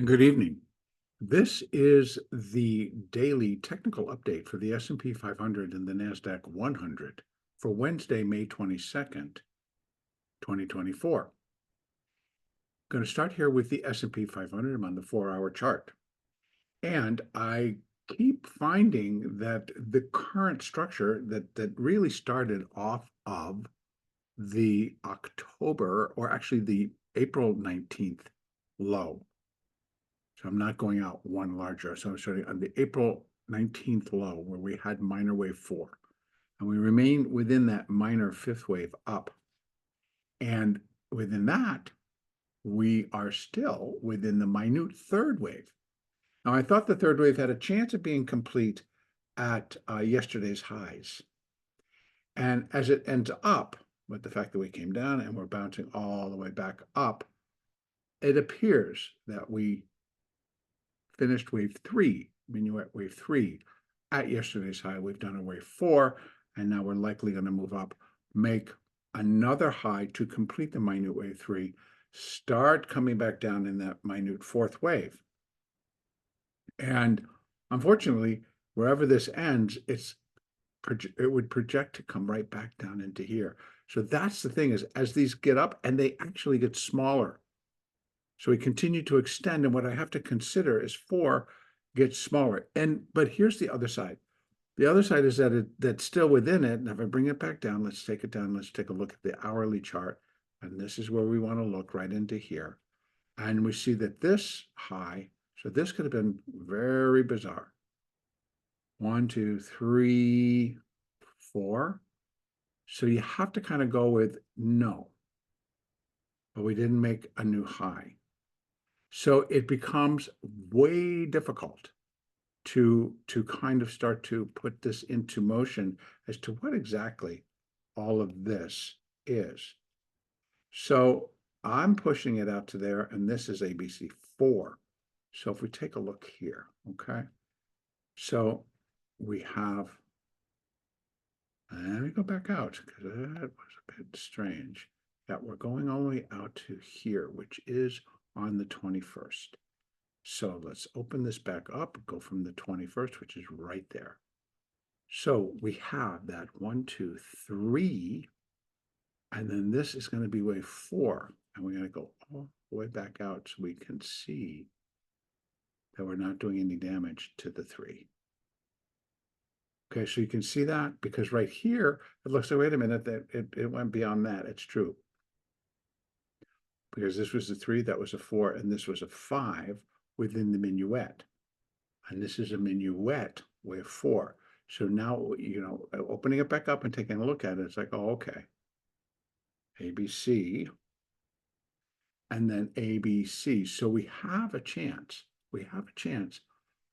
Good evening. This is the daily technical update for the S&P 500 and the NASDAQ 100 for Wednesday, May 22nd, 2024. Going to start here with the S&P 500. I'm on the 4-hour chart. And I keep finding that the current structure that really started off of the October, or actually the April 19th low. So I'm not going out one larger. So I'm starting on the April 19th low where we had minor wave 4. And we remain within that minor 5th wave up. And within that, we are still within the minute 3rd wave. Now, I thought the 3rd wave had a chance of being complete at yesterday's highs. And as it ends up, with the fact that we came down and we're bouncing all the way back up, it appears that we finished wave 3, minuet wave 3 at yesterday's high. We've done a wave 4, and now we're likely going to move up, make another high to complete the minute wave 3, start coming back down in that minute 4th wave. And unfortunately, wherever this ends, it would project to come right back down into here. So that's the thing, is as these get up, and they actually get smaller. So we continue to extend, and what I have to consider is 4 gets smaller. But here's the other side. The other side is that that's still within it. And if I bring it back down, let's take it down. Let's take a look at the hourly chart. And this is where we want to look, right into here. And we see that this high, so this could have been very bizarre. 1, 2, 3, 4. So you have to kind of go with no. But we didn't make a new high. So it becomes way difficult to kind of start to put this into motion as to what exactly all of this is. So I'm pushing it out to there, and this is ABC 4. So if we take a look here, okay? So we have, and we go back out because that was a bit strange. Yeah, we're going all the way out to here, which is on the 21st. So let's open this back up, go from the 21st, which is right there. So we have that 1, 2, 3, and then this is going to be wave 4. And we're going to go all the way back out so we can see that we're not doing any damage to the 3. Okay, so you can see that because right here, it looks like, wait a minute, that it went beyond that. It's true. Because this was a 3, that was a 4, and this was a 5 within the minuet. And this is a minuet wave 4. So now, opening it back up and taking a look at it, it's like, oh, okay. ABC, and then ABC. So we have a chance. We have a chance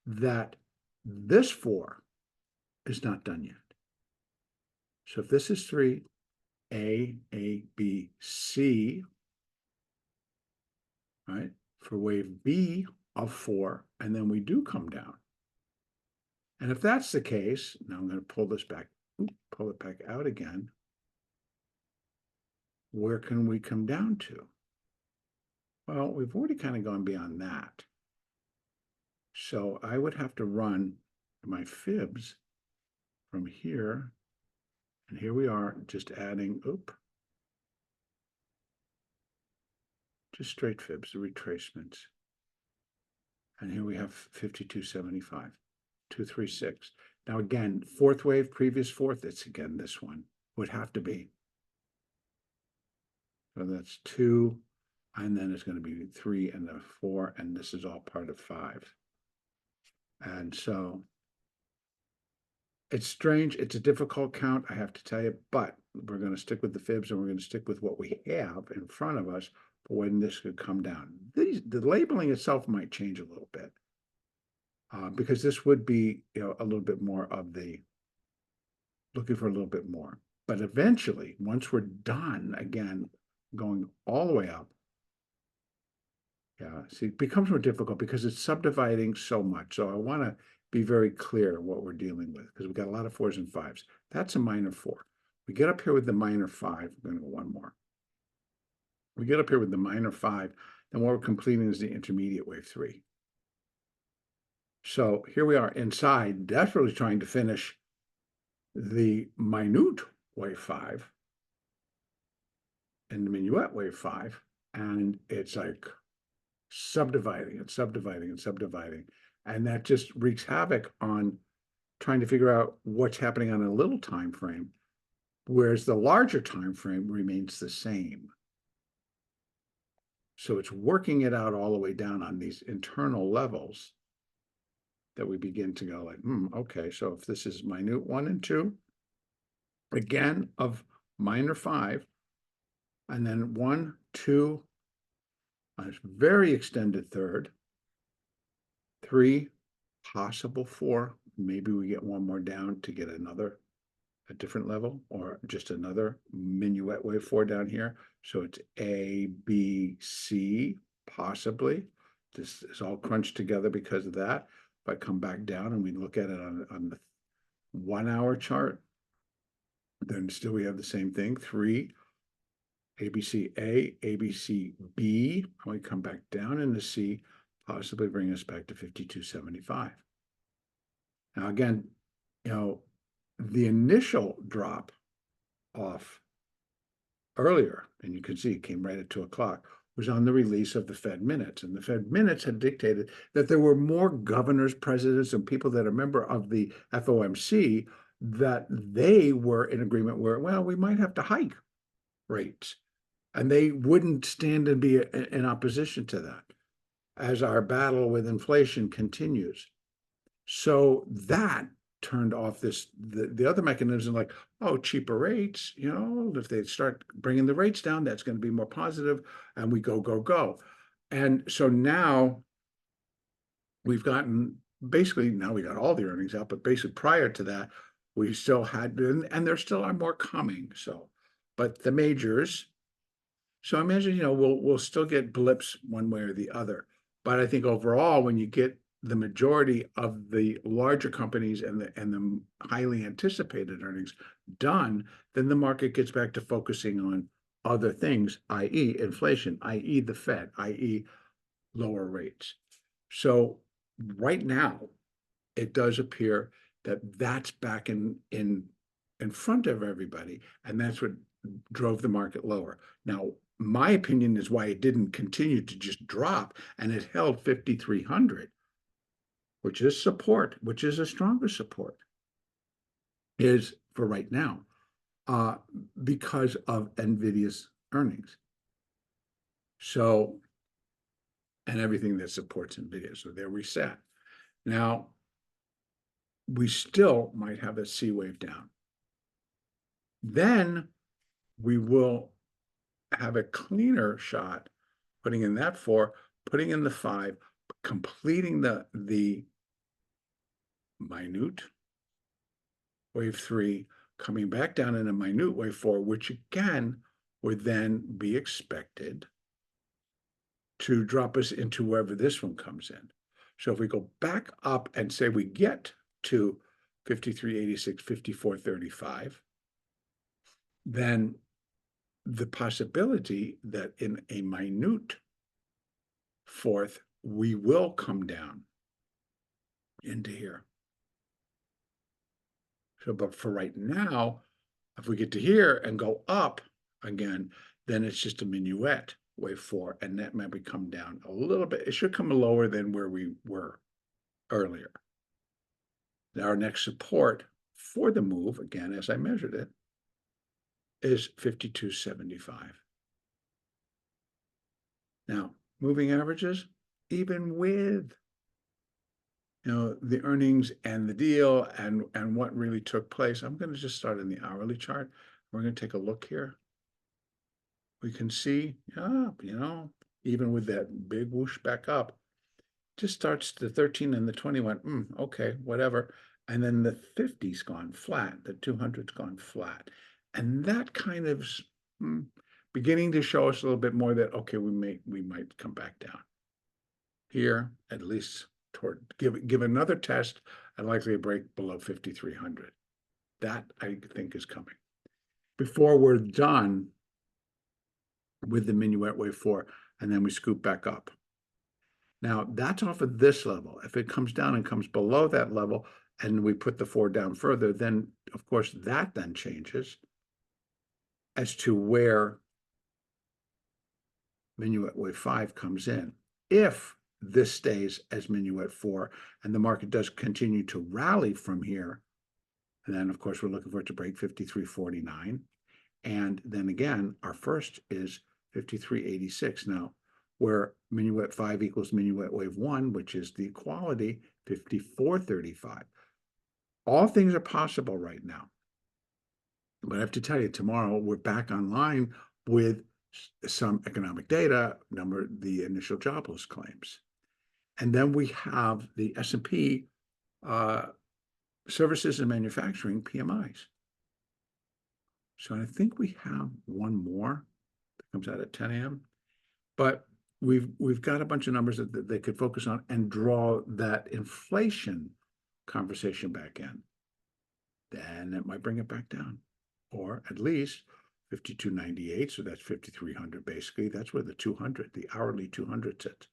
that this 4 is not done yet. So if this is 3, A, B, C, right, for wave B of 4, and then we do come down. And if that's the case, now I'm going to pull this back, pull it back out again. Where can we come down to? Well, we've already kind of gone beyond that. So I would have to run my fibs from here, and here we are, just adding, just straight fibs, the retracements. And here we have 52.75, 236. Now again, 4th wave, previous 4th, it's again this one, would have to be. So that's 2, and then it's going to be 3 and the 4, and this is all part of 5. And so it's strange. It's a difficult count, I have to tell you, but we're going to stick with the fibs, and we're going to stick with what we have in front of us for when this could come down. The labeling itself might change a little bit because this would be, a little bit more of the looking for a little bit more. But eventually, once we're done, again, going all the way up, yeah, see, it becomes more difficult because it's subdividing so much. So I want to be very clear what we're dealing with because we've got a lot of 4s and 5s. That's a minor 4. We get up here with the minor 5. We're going to go one more. We get up here with the minor 5, then what we're completing is the intermediate wave 3. So here we are inside, desperately trying to finish the minute wave 5 and the minuet wave 5, and it's like subdividing and subdividing and subdividing. And that just wreaks havoc on trying to figure out what's happening on a little time frame, whereas the larger time frame remains the same. So it's working it out all the way down on these internal levels that we begin to go like, okay, so if this is minute 1 and 2, again of minor 5, and then 1, 2, a very extended third, 3, possible 4, maybe we get one more down to get a different level, or just another minuet wave 4 down here. So it's A, B, C, possibly. This is all crunched together because of that. If I come back down and we look at it on the 1 hour chart, then still we have the same thing, 3, ABC-A, ABC-B, and we come back down into C, possibly bring us back to 52.75. Now again, the initial drop off earlier, and you can see it came right at 2 o'clock, was on the release of the Fed minutes. And the Fed minutes had dictated that there were more governors, presidents, and people that are member of the FOMC that they were in agreement where, well, we might have to hike rates. And they wouldn't stand and be in opposition to that as our battle with inflation continues. So that turned off the other mechanism, like, oh, cheaper rates, if they start bringing the rates down, that's going to be more positive, and we go. And so now we've gotten, basically, now we got all the earnings out, but basically prior to that, we still had, and there still are more coming. So, but the majors, so I imagine, we'll still get blips one way or the other. But I think overall, when you get the majority of the larger companies and the highly anticipated earnings done, then the market gets back to focusing on other things, i.e. inflation, i.e. the Fed, i.e. lower rates. So right now, it does appear that that's back in front of everybody, and that's what drove the market lower. Now, my opinion is why it didn't continue to just drop, and it held 5,300. Which is support, which is a stronger support, is for right now, because of NVIDIA's earnings. So, and everything that supports NVIDIA, so they're reset. Now, we still might have a C wave down. Then we will have a cleaner shot, putting in that 4, putting in the 5, completing the minute wave 3, coming back down in a minute wave 4, which again would then be expected to drop us into wherever this one comes in. So if we go back up and say we get to 53.86, 54.35, then the possibility that in a minute fourth, we will come down into here. So, but for right now, if we get to here and go up again, then it's just a minuet wave 4, and that might come down a little bit. It should come lower than where we were earlier. Now, our next support for the move, again, as I measured it, is 52.75. Now, moving averages, even with the earnings and the deal and what really took place, I'm going to just start in the hourly chart. We're going to take a look here. We can see, even with that big whoosh back up, just starts the 13 and the 20 went, okay, whatever. And then the 50's gone flat, the 200's gone flat. And that kind of beginning to show us a little bit more that, okay, we might come back down. Here, at least toward, give another test and likely a break below 5,300. That, I think, is coming. Before we're done, with the minuet wave 4, and then we scoop back up. Now, that's off of this level. If it comes down and comes below that level, and we put the 4 down further, then, of course, that then changes as to where minuet wave 5 comes in. If this stays as minuet 4, and the market does continue to rally from here, and then, of course, we're looking for it to break 53.49. And then again, our first is 53.86. Now, where minuet 5 equals minuet wave 1, which is the equality, 54.35. All things are possible right now. But I have to tell you, tomorrow we're back online with some economic data, the initial jobless claims. And then we have the S&P services and manufacturing PMIs. So I think we have one more that comes out at 10 a.m. But we've got a bunch of numbers that they could focus on and draw that inflation conversation back in. Then it might bring it back down, or at least 52.98. So that's 5,300 basically. That's where the 200, the hourly 200 sits,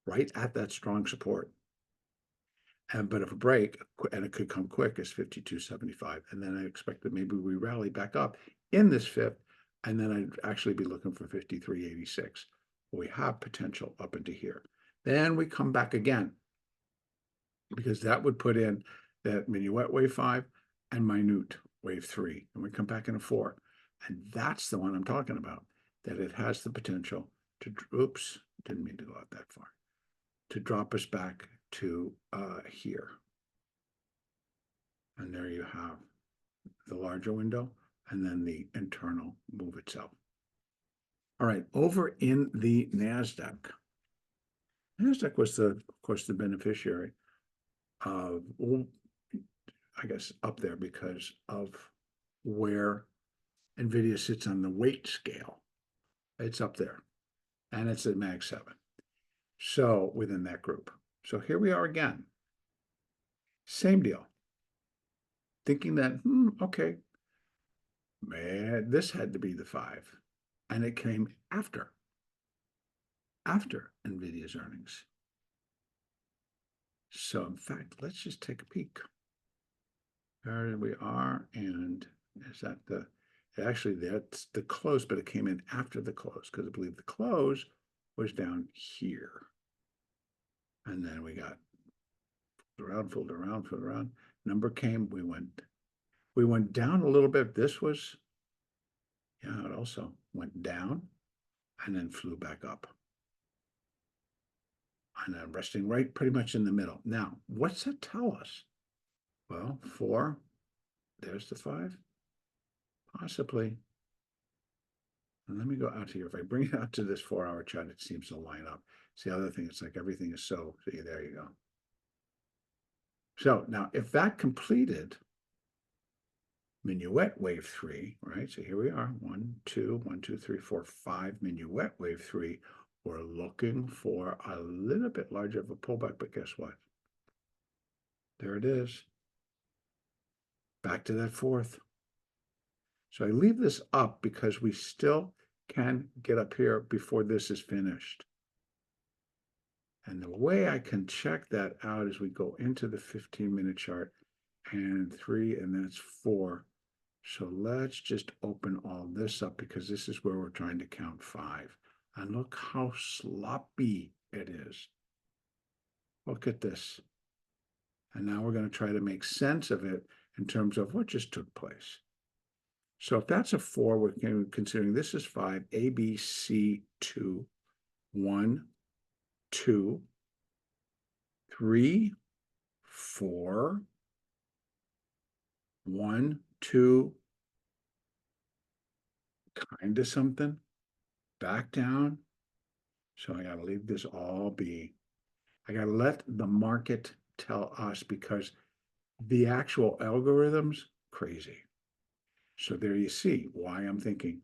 right at that strong support. But if a break, and it could come quick, is 52.75. And then I expect that maybe we rally back up in this fifth, and then I'd actually be looking for 53.86. We have potential up into here. Then we come back again, because that would put in that minuet wave 5 and minute wave 3. And we come back in a 4. And that's the one I'm talking about, that it has the potential to, oops, didn't mean to go out that far, to drop us back to here. And there you have the larger window and then the internal move itself. All right, over in the NASDAQ. NASDAQ was, of course, the beneficiary of, I guess, up there because of where NVIDIA sits on the weight scale. It's up there, and it's at Mag 7. So within that group. So here we are again. Same deal. Thinking that, okay, man, this had to be the 5. And it came after NVIDIA's earnings. So in fact, let's just take a peek. There we are. And is that actually that's the close, but it came in after the close, because I believe the close was down here. And then we got fooled around. Number came, we went down a little bit. This was, yeah, it also went down and then flew back up. And then resting right pretty much in the middle. Now, what's that tell us? Well, 4, there's the 5, possibly. And let me go out here. If I bring it out to this 4-hour chart, it seems to line up. See, the other thing, it's like everything is so, see, there you go. So now, if that completed minuet wave 3, right? So here we are, 1, 2, 1, 2, 3, 4, 5, minuet wave 3. We're looking for a little bit larger of a pullback, but guess what? There it is. Back to that 4th. So I leave this up because we still can get up here before this is finished. And the way I can check that out is we go into the 15-minute chart and 3, and that's 4. So let's just open all this up because this is where we're trying to count 5. And look how sloppy it is. Look at this. And now we're going to try to make sense of it in terms of what just took place. So if that's a 4, we're considering this is 5, A, B, C, 2, 1, 2, 3, 4, 1, 2, kind of something, back down. So I got to leave this all be. I got to let the market tell us because the actual algorithms, crazy. So there you see why I'm thinking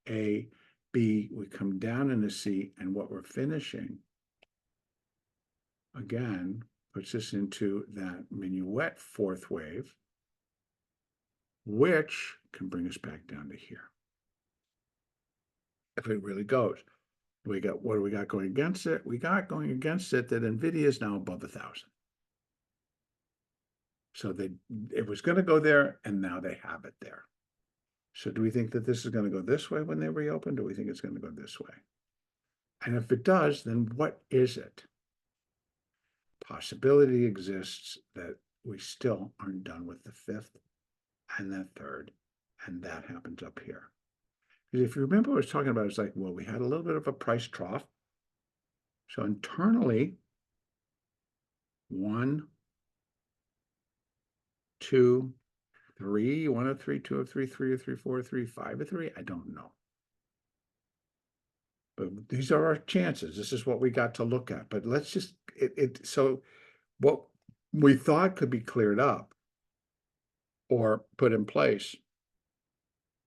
A, B, we come down into C, and what we're finishing, again, puts us into that minuet 4th wave, which can bring us back down to here. if it really goes. What do we got going against it? We got going against it that NVIDIA is now above 1,000. So it was going to go there, and now they have it there. So do we think that this is going to go this way when they reopen? Do we think it's going to go this way? And if it does, then what is it? Possibility exists that we still aren't done with the fifth and the third, and that happens up here. Because if you remember what I was talking about, it's like, well, we had a little bit of a price trough. So internally, 1, 2, 3, 1 of 3, 2 of 3, 3 of 3, 4 of 3, 5 of 3, I don't know. But these are our chances. This is what we got to look at. But let's just, so what we thought could be cleared up or put in place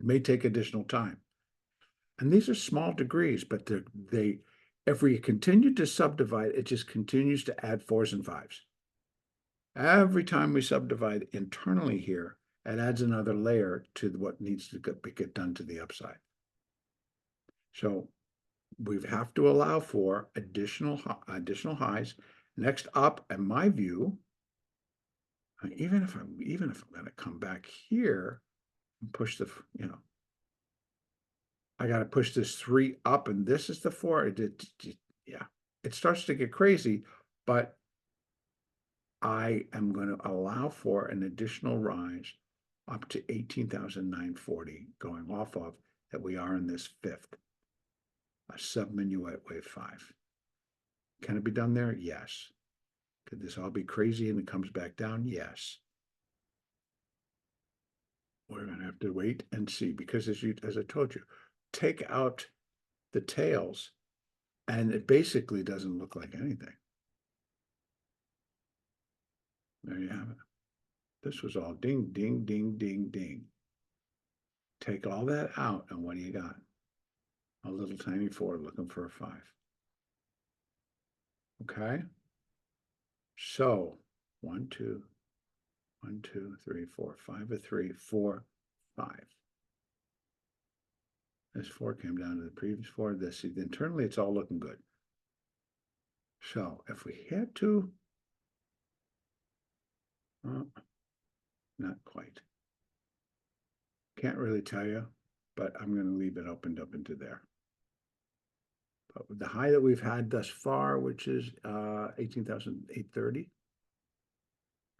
may take additional time. And these are small degrees, but if we continue to subdivide, it just continues to add 4s and 5s. Every time we subdivide internally here, it adds another layer to what needs to get done to the upside. So we have to allow for additional highs. Next up, in my view, even if I'm going to come back here and push the, I got to push this 3 up, and this is the 4. Yeah, it starts to get crazy, but I am going to allow for an additional rise up to 18,940 going off of that we are in this fifth, a sub-minuet wave 5. Can it be done there? Yes. Could this all be crazy and it comes back down? Yes. We're going to have to wait and see, because as I told you, take out the tails and it basically doesn't look like anything. There you have it. This was all ding, ding, ding, ding, ding. Take all that out, and what do you got? A little tiny 4 looking for a 5. Okay? So 1, 2, 1, 2, 3, 4, 5 of 3, 4, 5. This 4 came down to the previous 4. This internally, it's all looking good. So if we had to, not quite. Can't really tell you, but I'm going to leave it opened up into there. But with the high that we've had thus far, which is 18,830,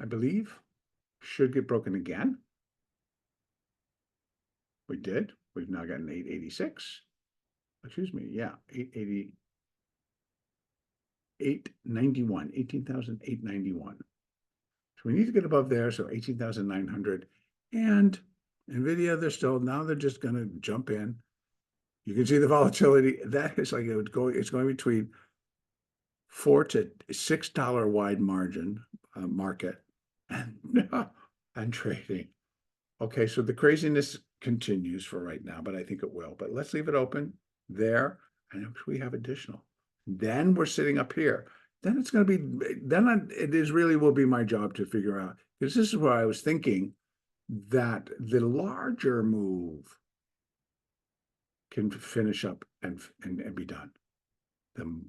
I believe, should get broken again. We did. We've now gotten 886. Excuse me. Yeah, 880. 891, 18,891. So we need to get above there. So 18,900. And NVIDIA, they're just going to jump in. You can see the volatility. That is like it's going between $4 to $6 wide margin market and trading. Okay, so the craziness continues for right now, but I think it will. But let's leave it open there, and if we have additional, then we're sitting up here. Then it's going to be, really will be my job to figure out, because this is where I was thinking that the larger move can finish up and be done. The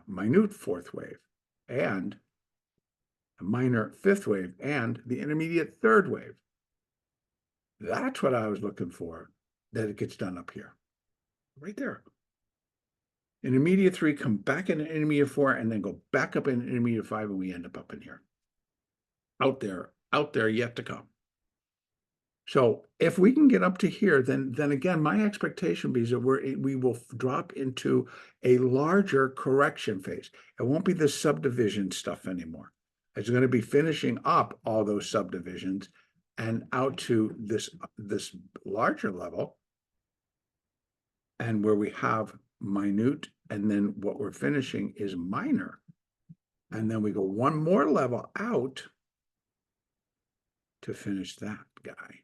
minute fourth wave and a minor fifth wave and the intermediate third wave. That's what I was looking for, that it gets done up here. Right there. Intermediate 3, come back in intermediate 4, and then go back up in intermediate 5, and we end up in here. Out there yet to come. So if we can get up to here, then again, my expectation is that we will drop into a larger correction phase. It won't be the subdivision stuff anymore. It's going to be finishing up all those subdivisions and out to this larger level, and where we have minute, and then what we're finishing is minor. And then we go one more level out to finish that guy.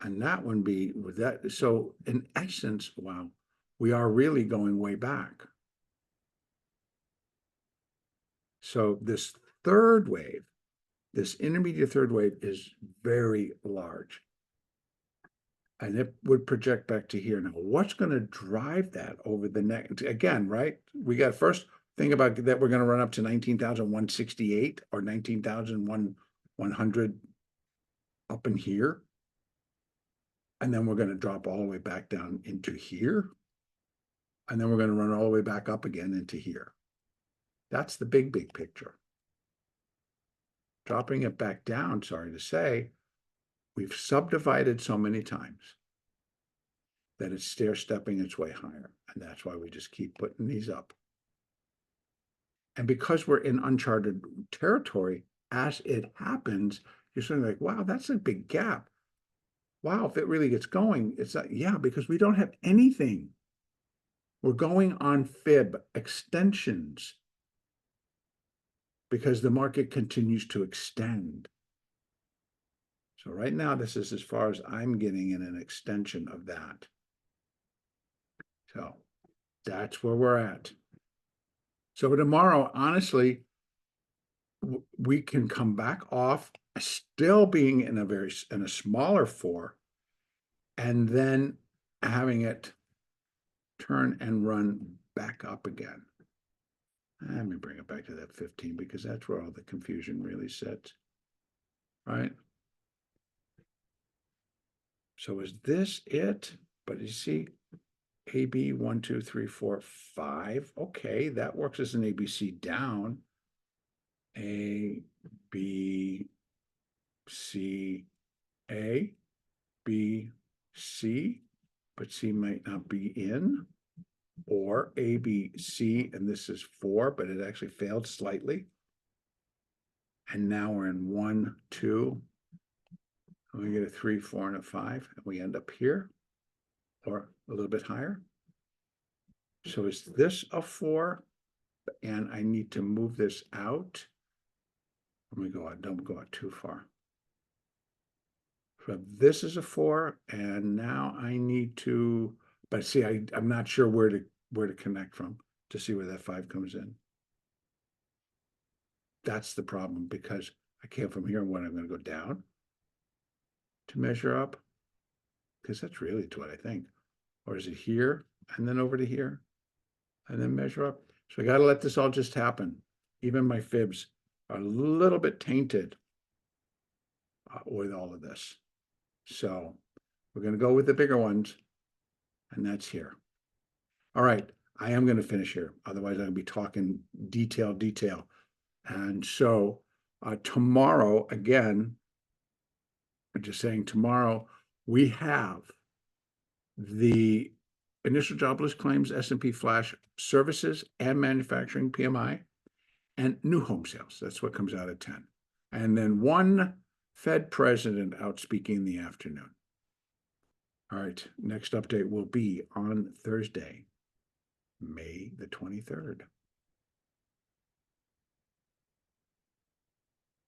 And that one be with that. So in essence, wow, we are really going way back. So this third wave, this intermediate third wave, is very large. And it would project back to here. Now, what's going to drive that over the next, again, right? We got first thing about that we're going to run up to 19,168 or 19,100 up in here. And then we're going to drop all the way back down into here. And then we're going to run all the way back up again into here. That's the big picture. Dropping it back down, sorry to say, we've subdivided so many times that it's stair-stepping its way higher. And that's why we just keep putting these up. And because we're in uncharted territory, as it happens, you're sort of like, wow, that's a big gap. Wow, if it really gets going, it's like, yeah, because we don't have anything. We're going on fib extensions because the market continues to extend. So right now, this is as far as I'm getting in an extension of that. So that's where we're at. So tomorrow, honestly, we can come back off, still being in a smaller 4, and then having it turn and run back up again. Let me bring it back to that 15 because that's where all the confusion really sits, right? So is this it? But you see, AB 1, 2, 3, 4, 5. Okay, that works as an ABC down. A, B, C, A, B, C, but C might not be in. Or A, B, C, and this is 4, but it actually failed slightly. And now we're in 1, 2. And we get a 3, 4, and a 5, and we end up here, or a little bit higher. So is this a 4? And I need to move this out. Let me go out, don't go out too far. So this is a 4, and now I need to, but see, I'm not sure where to connect from to see where that 5 comes in. That's the problem, because I can't from here when I'm going to go down to measure up, because that's really what I think. Or is it here and then over to here and then measure up? So I got to let this all just happen. Even my fibs are a little bit tainted with all of this. So we're going to go with the bigger ones, and that's here. All right, I am going to finish here. Otherwise, I'm going to be talking detail. And so tomorrow, again, I'm just saying tomorrow, we have the initial jobless claims, S&P flash services and manufacturing PMI, and new home sales. That's what comes out at 10. And then one Fed president out speaking in the afternoon. All right, next update will be on Thursday, May the 23rd.